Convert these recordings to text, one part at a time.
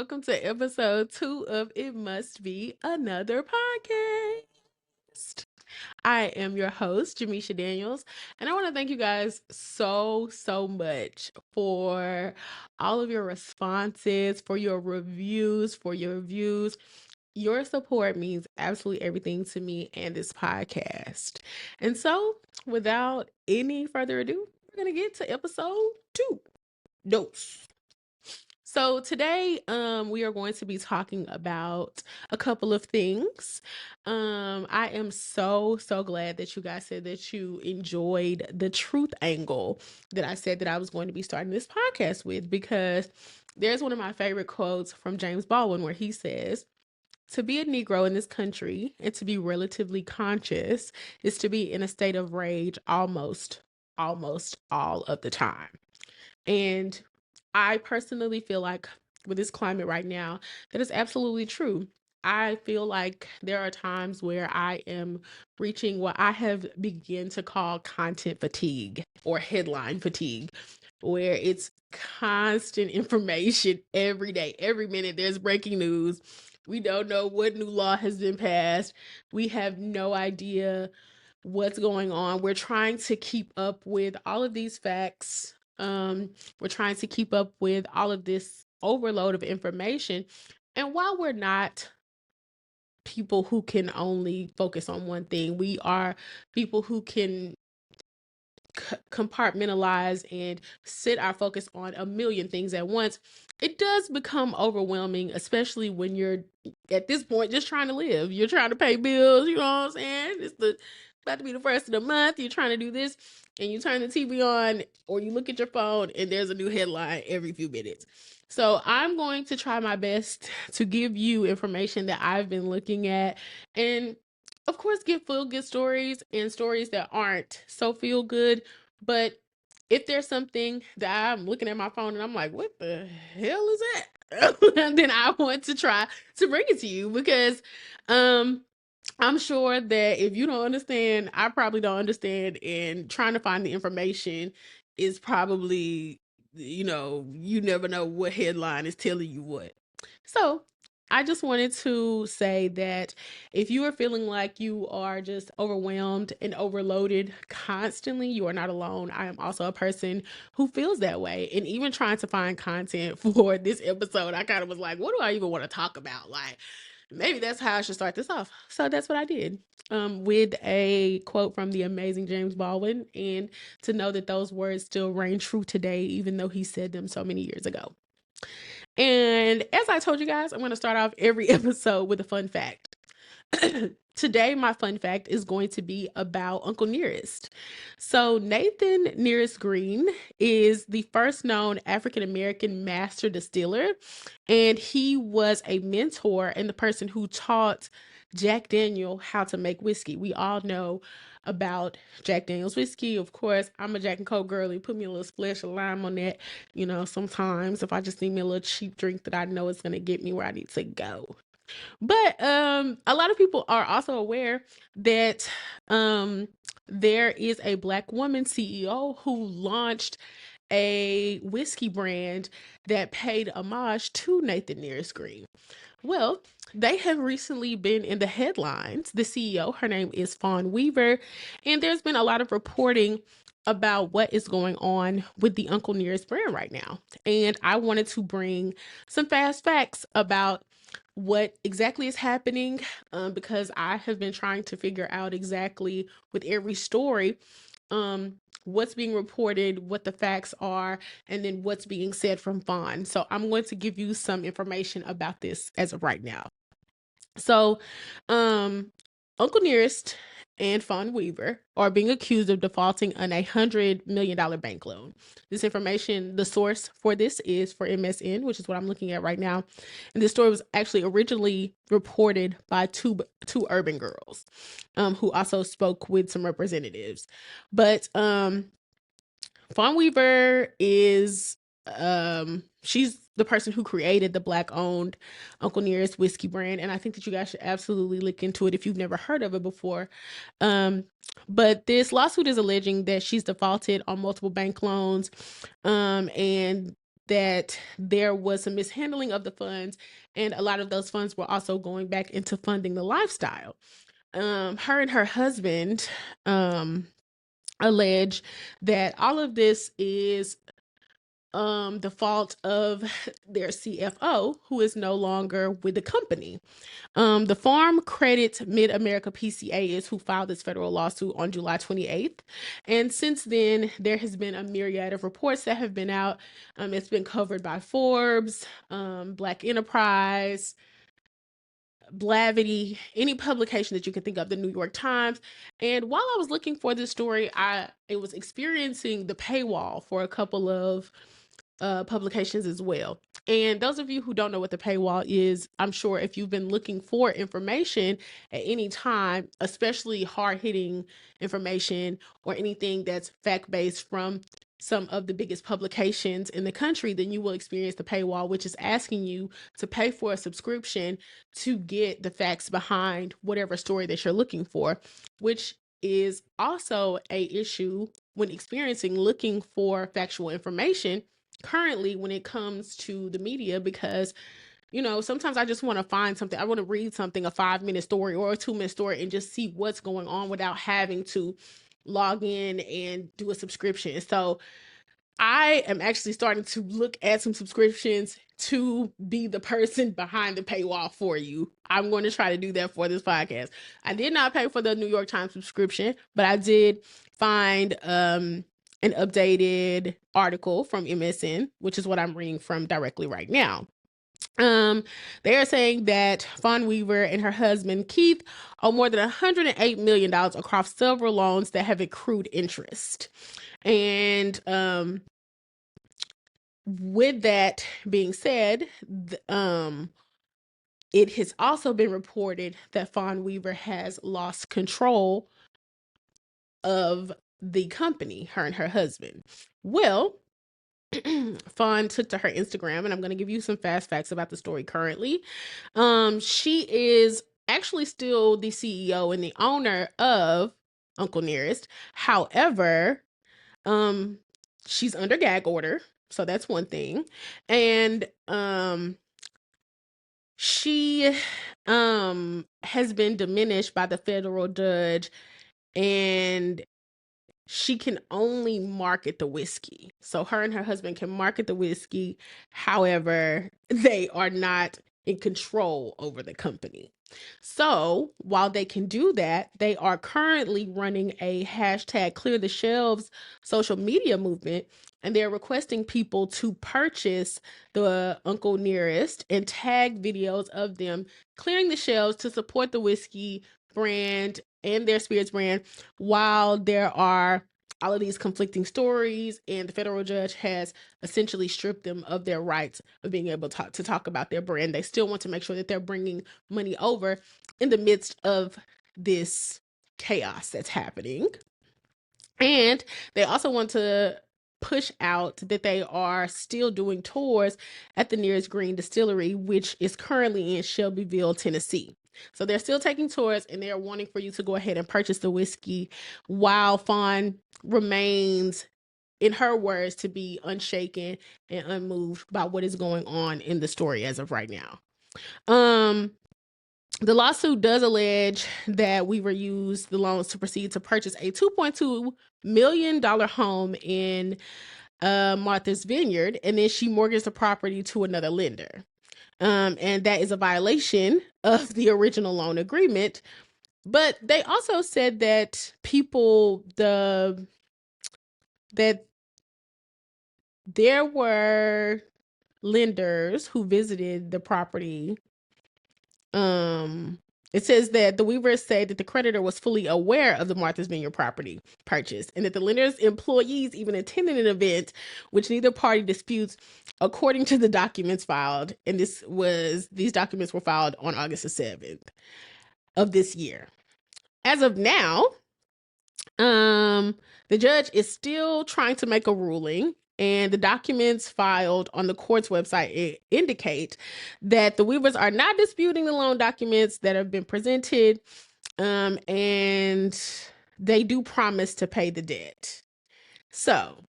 welcome to episode 2 of It Must Be Another Podcast. I am your host, Jamisha Daniels, and I want to thank you guys so much for all of your responses, for your reviews, for your views. Your support means absolutely everything to me and this podcast. And so, without any further ado, we're going to get to episode 2. Dose. So today, we are going to be talking about a couple of things. I am so glad that you guys said that you enjoyed the truth angle that I said that I was going to be starting this podcast with, because there's one of my favorite quotes from James Baldwin where he says, "To be a Negro in this country and to be relatively conscious is to be in a state of rage almost all of the time." And I personally feel like with this climate right now, that is absolutely true. I feel like there are times where I am reaching what I have begun to call content fatigue or headline fatigue, where it's constant information every day, every minute. There's breaking news. We don't know what new law has been passed. We have no idea what's going on. We're trying to keep up with all of these facts. We're trying to keep up with all of this overload of information. And while we're not people who can only focus on one thing, we are people who can compartmentalize and set our focus on a million things at once. It does become overwhelming, especially when you're at this point just trying to live. You're trying to pay bills, you know what I'm saying? It's about to be the first of the month. You're trying to do this, and you turn the TV on or you look at your phone and there's a new headline every few minutes. So I'm going to try my best to give you information that I've been looking at, and of course give feel good stories and stories that aren't so feel good. But if there's something that I'm looking at my phone and I'm like, what the hell is that? Then I want to try to bring it to you, because I'm sure that if you don't understand, I probably don't understand, and trying to find the information is probably, you never know what headline is telling you what. So I just wanted to say that if you are feeling like you are just overwhelmed and overloaded constantly, you are not alone. I am also a person who feels that way. And even trying to find content for this episode, I kind of was like, what do I even want to talk about? Like, maybe that's how I should start this off. So that's what I did, with a quote from the amazing James Baldwin, and to know that those words still reign true today, even though he said them so many years ago. And as I told you guys, I'm going to start off every episode with a fun fact. Today, my fun fact is going to be about Uncle Nearest. So, Nathan Nearest Green is the first known African American master distiller, and he was a mentor and the person who taught Jack Daniel how to make whiskey. We all know about Jack Daniel's whiskey. Of course, I'm a Jack and Coke girly. Put me a little splash of lime on that. Sometimes if I just need me a little cheap drink that I know is going to get me where I need to go. But a lot of people are also aware that there is a Black woman CEO who launched a whiskey brand that paid homage to Nathan Nearest Green. Well, they have recently been in the headlines. The CEO, her name is Fawn Weaver, and there's been a lot of reporting about what is going on with the Uncle Nearest brand right now. And I wanted to bring some fast facts about what exactly is happening, because I have been trying to figure out exactly with every story what's being reported, what the facts are, and then what's being said from Fawn. So I'm going to give you some information about this as of right now. So, Uncle Nearest and Fawn Weaver are being accused of defaulting on $100 million bank loan. This information, the source for this is for MSN, which is what I'm looking at right now. And this story was actually originally reported by two urban girls, who also spoke with some representatives. But Fawn Weaver is she's the person who created the Black-owned Uncle Nearest whiskey brand, and I think that you guys should absolutely look into it if you've never heard of it before. But this lawsuit is alleging that she's defaulted on multiple bank loans, and that there was some mishandling of the funds, and a lot of those funds were also going back into funding the lifestyle. Her and her husband allege that all of this is the fault of their CFO, who is no longer with the company. The Farm Credit Mid-America PCA is who filed this federal lawsuit on July 28th. And since then, there has been a myriad of reports that have been out. It's been covered by Forbes, Black Enterprise, Blavity, any publication that you can think of, the New York Times. And while I was looking for this story, it was experiencing the paywall for a couple of publications as well. And those of you who don't know what the paywall is, I'm sure if you've been looking for information at any time, especially hard-hitting information or anything that's fact-based from some of the biggest publications in the country, then you will experience the paywall, which is asking you to pay for a subscription to get the facts behind whatever story that you're looking for, which is also a issue when looking for factual information currently when it comes to the media, because sometimes I just want to find something. I want to read something, a 5-minute story or a 2-minute story, and just see what's going on without having to log in and do a subscription. So I am actually starting to look at some subscriptions to be the person behind the paywall for you. I'm going to try to do that for this podcast. I did not pay for the New York Times subscription, but I did find an updated article from MSN, which is what I'm reading from directly right now. They are saying that Fawn Weaver and her husband Keith owe more than $108 million across several loans that have accrued interest. And with that being said, it has also been reported that Fawn Weaver has lost control of the company, her and her husband. Well, Fawn took to her Instagram, and I'm going to give you some fast facts about the story currently. She is actually still the CEO and the owner of Uncle Nearest. However, she's under gag order, so that's one thing. And she has been diminished by the federal judge, and she can only market the whiskey. So her and her husband can market the whiskey. However, they are not in control over the company. So while they can do that, they are currently running a hashtag clear the shelves social media movement, and they're requesting people to purchase the Uncle Nearest and tag videos of them clearing the shelves to support the whiskey brand and their spirits brand, while there are all of these conflicting stories, and the federal judge has essentially stripped them of their rights of being able to talk about their brand. They still want to make sure that they're bringing money over in the midst of this chaos that's happening. And they also want to push out that they are still doing tours at the Nearest Green Distillery, which is currently in Shelbyville, Tennessee. So they're still taking tours, and they're wanting for you to go ahead and purchase the whiskey, while Fawn remains, in her words, to be unshaken and unmoved by what is going on in the story as of right now. The lawsuit does allege that Weaver used the loans to proceed to purchase a $2.2 million home in Martha's Vineyard, and then she mortgaged the property to another lender. And that is a violation of the original loan agreement. But they also said that that there were lenders who visited the property. It says that the Weavers say that the creditor was fully aware of the Martha's Vineyard property purchase, and that the lender's employees even attended an event, which neither party disputes, according to the documents filed. And these documents were filed on August the 7th of this year. As of now, the judge is still trying to make a ruling, and the documents filed on the court's website indicate that the Weavers are not disputing the loan documents that have been presented, and they do promise to pay the debt. So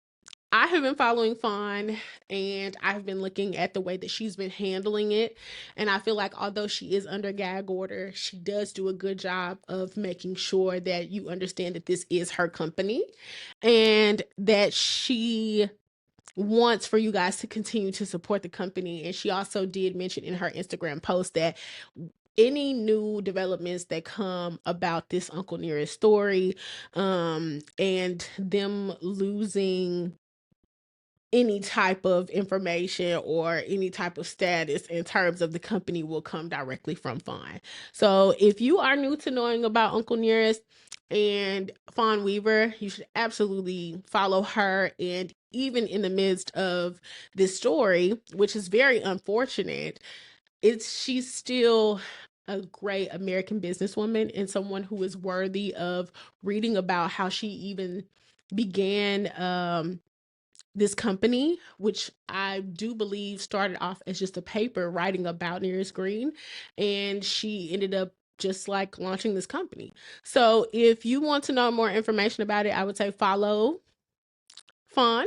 I have been following Fawn, and I've been looking at the way that she's been handling it. And I feel like although she is under gag order, she does do a good job of making sure that you understand that this is her company and that she wants for you guys to continue to support the company. And she also did mention in her Instagram post that any new developments that come about this Uncle Nearest story, and them losing any type of information or any type of status in terms of the company will come directly from Fawn. So if you are new to knowing about Uncle Nearest and Fawn Weaver, you should absolutely follow her. And even in the midst of this story, which is very unfortunate, she's still a great American businesswoman and someone who is worthy of reading about how she even began this company, which I do believe started off as just a paper writing about Nearest Green, and she ended up just like launching this company. So if you want to know more information about it, I would say follow Fawn,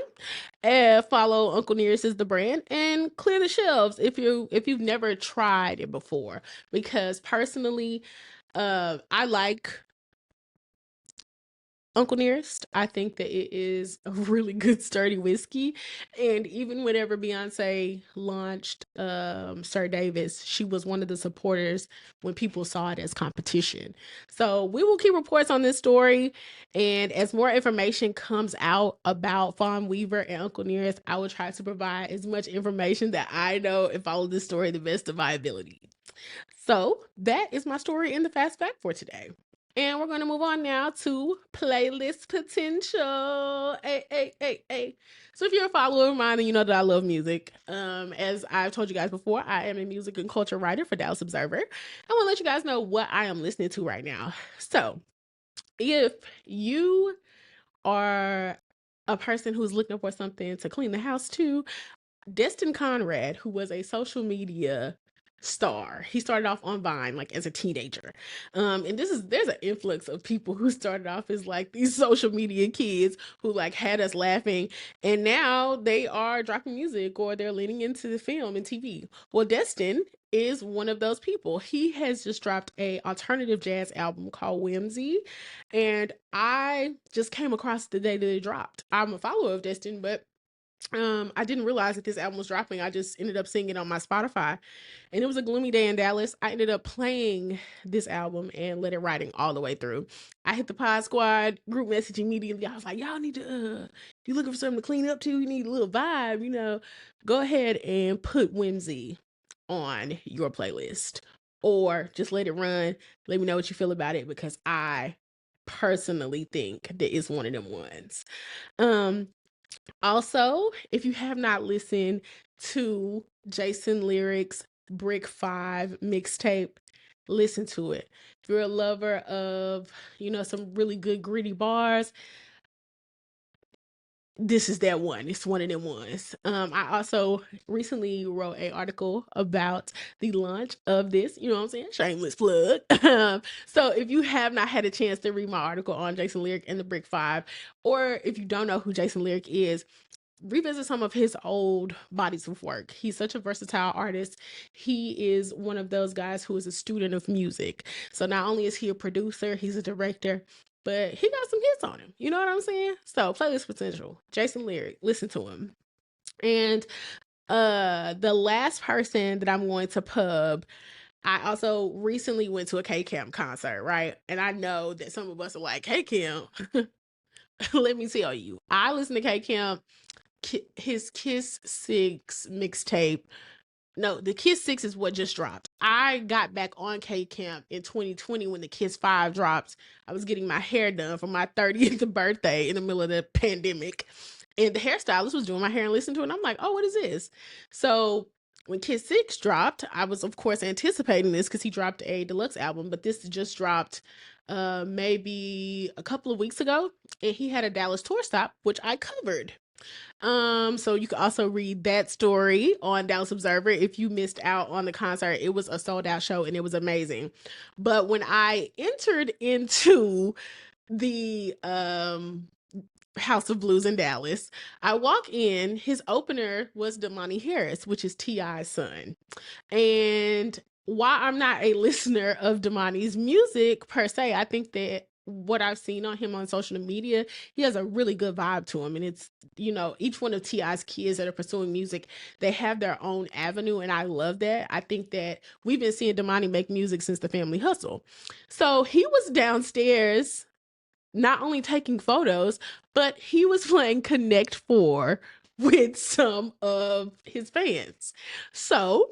follow Uncle Nearest is the brand, and clear the shelves if you've never tried it before. Because personally, I like Uncle Nearest. I think that it is a really good sturdy whiskey. And even whenever Beyonce launched Sir Davis, she was one of the supporters when people saw it as competition. So we will keep reports on this story. And as more information comes out about Fawn Weaver and Uncle Nearest, I will try to provide as much information that I know and follow this story the best of my ability. So that is my story in the fast fact for today. And we're going to move on now to playlist potential. Hey, hey, hey, hey. So if you're a follower of mine, then you know that I love music. As I've told you guys before, I am a music and culture writer for Dallas Observer. I want to let you guys know what I am listening to right now. So if you are a person who's looking for something to clean the house to, Destin Conrad, who was a social media star, he started off on Vine like as a teenager. And there's an influx of people who started off as like these social media kids who like had us laughing, and now they are dropping music or they're leaning into the film and TV. Well, Destin is one of those people. He has just dropped a alternative jazz album called Whimsy, and I just came across the day that it dropped. I'm a follower of Destin, but I didn't realize that this album was dropping. I just ended up seeing it on my Spotify, and it was a gloomy day in Dallas. I ended up playing this album and let it riding all the way through. I hit the Pod Squad group message immediately. I was like, y'all need to, if you looking for something to clean up to, you need a little vibe, go ahead and put Whimsy on your playlist, or just let it run. Let me know what you feel about it, because I personally think that it's one of them ones. Also, if you have not listened to Jason Lyric's Brick 5 mixtape, listen to it. If you're a lover of, some really good gritty bars, this is that one. It's one of them ones. I also recently wrote an article about the launch of this, you know what I'm saying? Shameless plug. So if you have not had a chance to read my article on Jason Lyric and the Brick 5, or if you don't know who Jason Lyric is, revisit some of his old bodies of work. He's such a versatile artist. He is one of those guys who is a student of music. So not only is he a producer, he's a director, but he got some hits on him. You know what I'm saying? So playlist potential. Jason Lyric, listen to him. And the last person that I'm going to pub, I also recently went to a K-Camp concert, right? And I know that some of us are like, K-Camp. Let me tell you, I listen to K-Camp. His Kiss 6 mixtape. No, the Kiss 6 is what just dropped. I got back on K-Camp in 2020 when the Kiss 5 dropped. I was getting my hair done for my 30th birthday in the middle of the pandemic. And the hairstylist was doing my hair and listening to it. And I'm like, oh, what is this? So when Kiss 6 dropped, I was, of course, anticipating this because he dropped a deluxe album. But this just dropped maybe a couple of weeks ago. And he had a Dallas tour stop, which I covered. So you can also read that story on Dallas Observer if you missed out on the concert. It was a sold out show and it was amazing. But when I entered into the House of Blues in Dallas. I walk in, his opener was Domani Harris, which is T.I.'s son. And while I'm not a listener of Domani's music per se, I think that what I've seen on him on social media, he has a really good vibe to him. And it's, each one of T.I.'s kids that are pursuing music, they have their own avenue. And I love that. I think that we've been seeing Domani make music since the Family Hustle. So he was downstairs not only taking photos, but he was playing Connect Four with some of his fans. So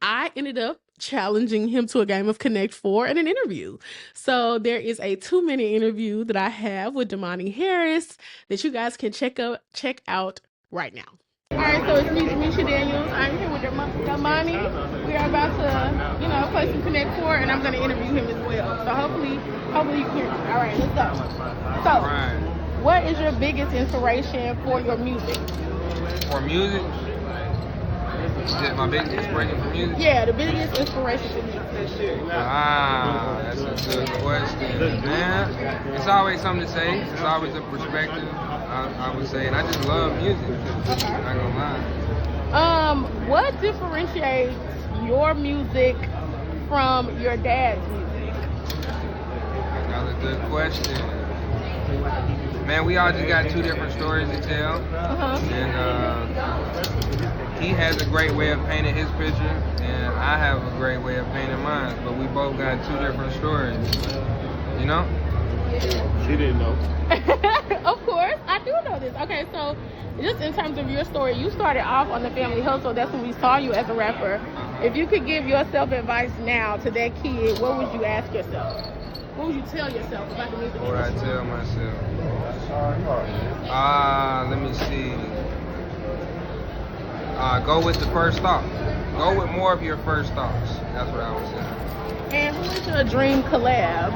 I ended up challenging him to a game of Connect Four and an interview. So there is a 2-minute interview that I have with Domani Harris that you guys can check out right now. All right, so it's me, Demisha Daniels. I'm here with Domani. We are about to, play some Connect Four, and I'm going to interview him as well. So hopefully you can hear me. All right, let's go. So, what is your biggest inspiration for your music? For music? Is it my biggest inspiration for music? Yeah, the biggest inspiration for music. That's a good question, man. It's always something to say. It's always a perspective, I would say. And I just love music. Okay. I'm not gonna lie. What differentiates your music from your dad's music? Another good question. Man, we all just got two different stories to tell. And he has a great way of painting his picture, and I have a great way of painting mine. But we both got two different stories. You know? She didn't know. Of course, I do know this. Okay, so just in terms of your story, you started off on the Family Hustle. That's when we saw you as a rapper. If you could give yourself advice now to that kid, what would you ask yourself? What would you tell yourself about the music? What would I tell myself? Let me see. Go with the first thought. Go with more of your first thoughts. That's what I would say. And who is your dream collab?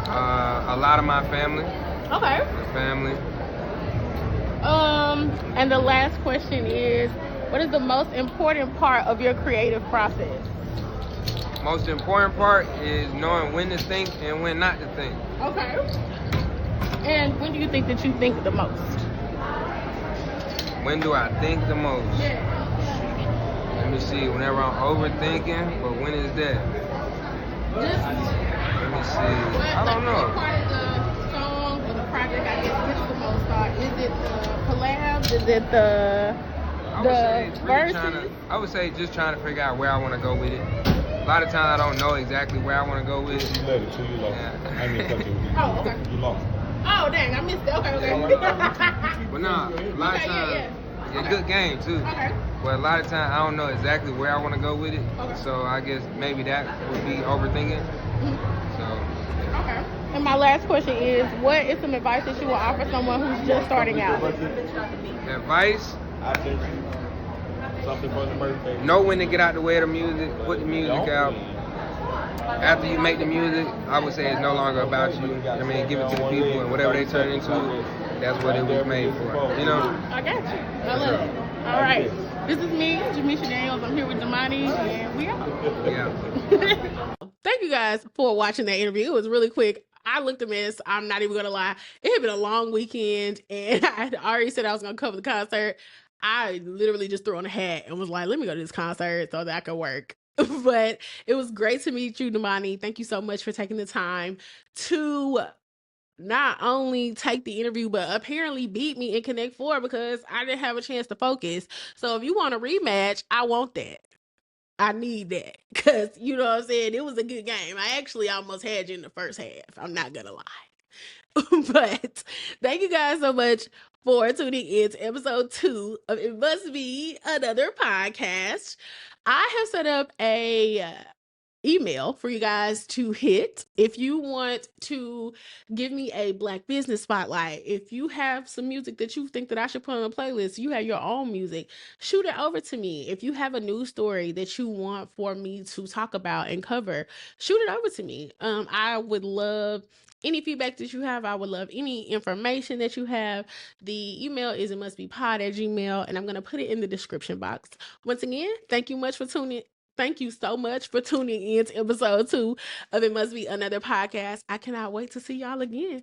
A lot of my family. Okay. The family. And the last question is, what is the most important part of your creative process? Most important part is knowing when to think and when not to think. Okay. And when do you think that you think the most? When do I think the most? Yeah. Let me see. Whenever I'm overthinking, but when is that? Let me see. I don't know. What part of the song or the project I guess gets the most thought? Is it the collab? Is it the verses? I would say just trying to figure out where I want to go with it. A lot of times I don't know exactly where I want to go with it. You let it, so you lost. Yeah. I mean, oh, okay. You lost. Oh, dang, I missed it. Okay. But no, a lot of times, it's a good game too. Okay. But a lot of times I don't know exactly where I want to go with it. Okay. So I guess maybe that would be overthinking. So. Okay. And my last question is, what is some advice that you will offer someone who's just starting out? Advice? I sent you something for the birthday. Know when to get out the way of the music. Put the music out. After you make the music, I would say it's no longer about you. I mean, give it to the people, and whatever they turn into, that's what it was made for. You know? I got you. I love it. All right. This is me, Demisha Daniels. I'm here with Domani, and we out. Yeah. Thank you guys for watching that interview. It was really quick. I looked a mess. I'm not even going to lie. It had been a long weekend, and I had already said I was going to cover the concert. I literally just threw on a hat and was like, let me go to this concert so that I could work. But it was great to meet you, Domani. Thank you so much for taking the time to not only take the interview, but apparently beat me in Connect Four because I didn't have a chance to focus. So if you want a rematch, I want that. I need that because, you know what I'm saying? It was a good game. I actually almost had you in the first half. I'm not going to lie. But thank you guys so much for tuning in to episode 2 of It Must Be Another Podcast. I have set up a email for you guys to hit if you want to give me a Black business spotlight. If you have some music that you think that I should put on a playlist, you have your own music, shoot it over to me. If you have a news story that you want for me to talk about and cover, shoot it over to me. I would love any feedback that you have. I would love any information that you have. The email is itmustbepod@gmail.com, and I'm going to put it in the description box. Once again, thank you so much for tuning in to episode 2 of It Must Be Another Podcast. I cannot wait to see y'all again.